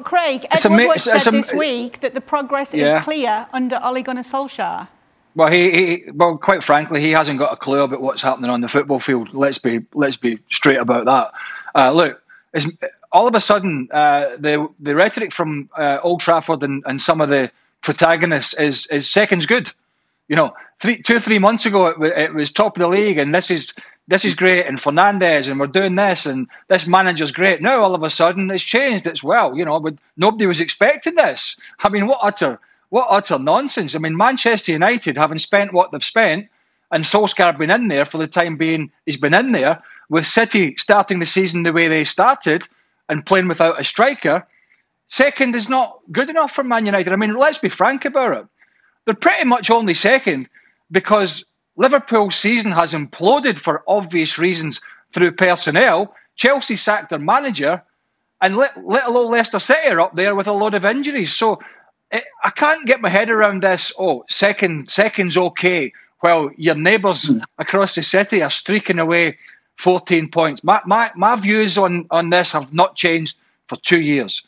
Craig, Ed Woodward said this week that the progress is clear under Ole Gunnar Solskjaer. Well, well, quite frankly, he hasn't got a clue about what's happening on the football field. Let's be straight about that. Look, all of a sudden, the rhetoric from Old Trafford and some of the protagonists is seconds good. You know, 2 or 3 months ago it was top of the league, and this is great, and Fernandez, and we're doing this, and this manager's great. Now all of a sudden it's changed. It's but nobody was expecting this. I mean, what utter nonsense. I mean, Manchester United, having spent what they've spent, and Solskjaer been in there for the time being, he's been in there, with City starting the season the way they started and playing without a striker, second is not good enough for Man United. I mean, let's be frank about it. They're pretty much only second because Liverpool's season has imploded for obvious reasons through personnel. Chelsea sacked their manager, and little old Leicester City are up there with a load of injuries. So I can't get my head around this. Oh, second's okay. Well, your neighbours across the city are streaking away 14 points. My views on this have not changed for 2 years.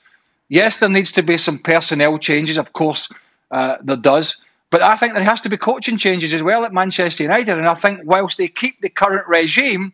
Yes, there needs to be some personnel changes. Of course, there does. But I think there has to be coaching changes as well at Manchester United. And I think whilst they keep the current regime,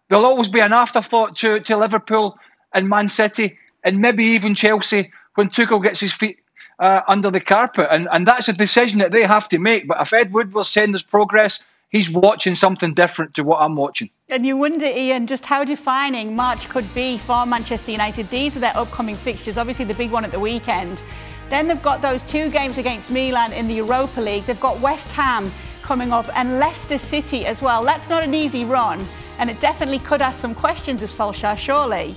there'll always be an afterthought to Liverpool and Man City and maybe even Chelsea when Tuchel gets his feet under the carpet. And that's a decision that they have to make. But if Ed Woodward's saying there's progress, he's watching something different to what I'm watching. And you wonder, Ian, just how defining March could be for Manchester United. These are their upcoming fixtures, obviously the big one at the weekend. Then they've got those 2 games against Milan in the Europa League. They've got West Ham coming up and Leicester City as well. That's not an easy run, and it definitely could ask some questions of Solskjaer, surely.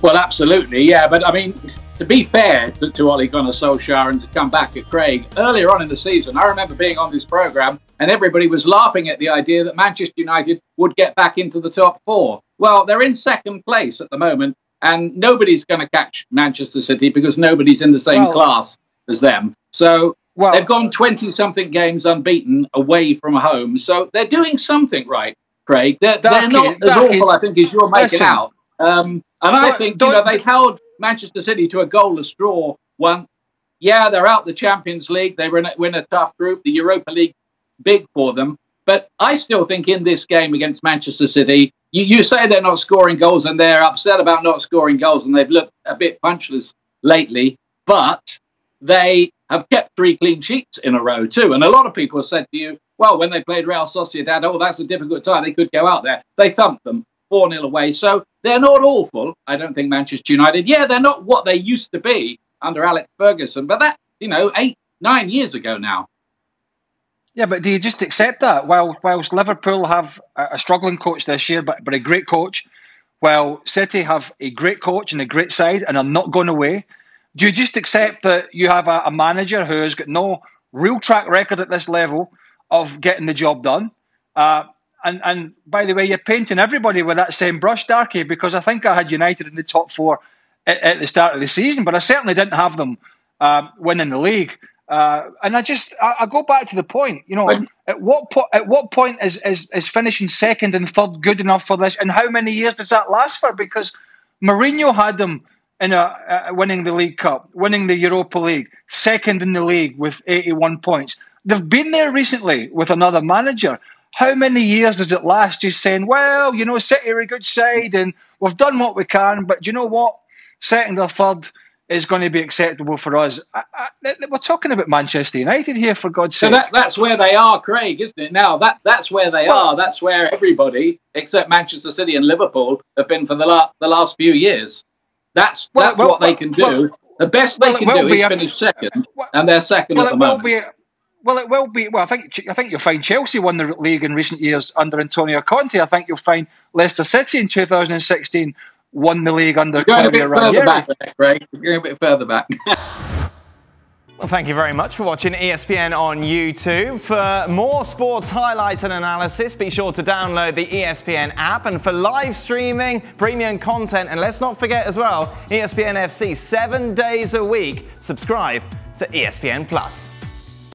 Well, absolutely, yeah. But, I mean, to be fair to Ole Gunnar Solskjaer and to come back at Craig, earlier on in the season, I remember being on this programme and everybody was laughing at the idea that Manchester United would get back into the top 4. Well, they're in second place at the moment. And nobody's going to catch Manchester City because nobody's in the same class as them. So they've gone 20-something games unbeaten away from home. So they're doing something right, Craig. They're not as awful, I think, as you're making out. And I think they held Manchester City to a goalless draw once. Yeah, they're out the Champions League. They win a tough group. The Europa League, big for them. But I still think in this game against Manchester City, you say they're not scoring goals and they're upset about not scoring goals and they've looked a bit punchless lately, but they have kept 3 clean sheets in a row too. And a lot of people have said to you, well, when they played Real Sociedad, oh, that's a difficult time. They could go out there. They thumped them 4-0 away. So they're not awful, I don't think, Manchester United. Yeah, they're not what they used to be under Alex Ferguson, but that, 8-9 years ago now. Yeah, but do you just accept that? Whilst Liverpool have a struggling coach this year, but a great coach, while City have a great coach and a great side and are not going away, do you just accept that you have a manager who has got no real track record at this level of getting the job done? And by the way, you're painting everybody with that same brush, Darke, because I think I had United in the top 4 at the start of the season, but I certainly didn't have them winning the league. And I go back to the point, at what point is finishing second and third good enough for this? And how many years does that last for? Because Mourinho had them in winning the League Cup, winning the Europa League, second in the league with 81 points. They've been there recently with another manager. How many years does it last just saying, well, City are a good side and we've done what we can, but do you know what? Second or third is going to be acceptable for us. We're talking about Manchester United here, for God's sake. So that's where they are, Craig, isn't it? Now, that's where they are. That's where everybody, except Manchester City and Liverpool, have been for the last few years. That's what they can do. The best they can do is finish second, and they're second at the moment. It will be. Well, I think you'll find Chelsea won the league in recent years under Antonio Conte. I think you'll find Leicester City in 2016 won the league under Claudio Ranieri. We're going a bit further back. Well, thank you very much for watching ESPN on YouTube. For more sports highlights and analysis, be sure to download the ESPN app. And for live streaming, premium content, and let's not forget as well, ESPN FC 7 days a week. Subscribe to ESPN Plus.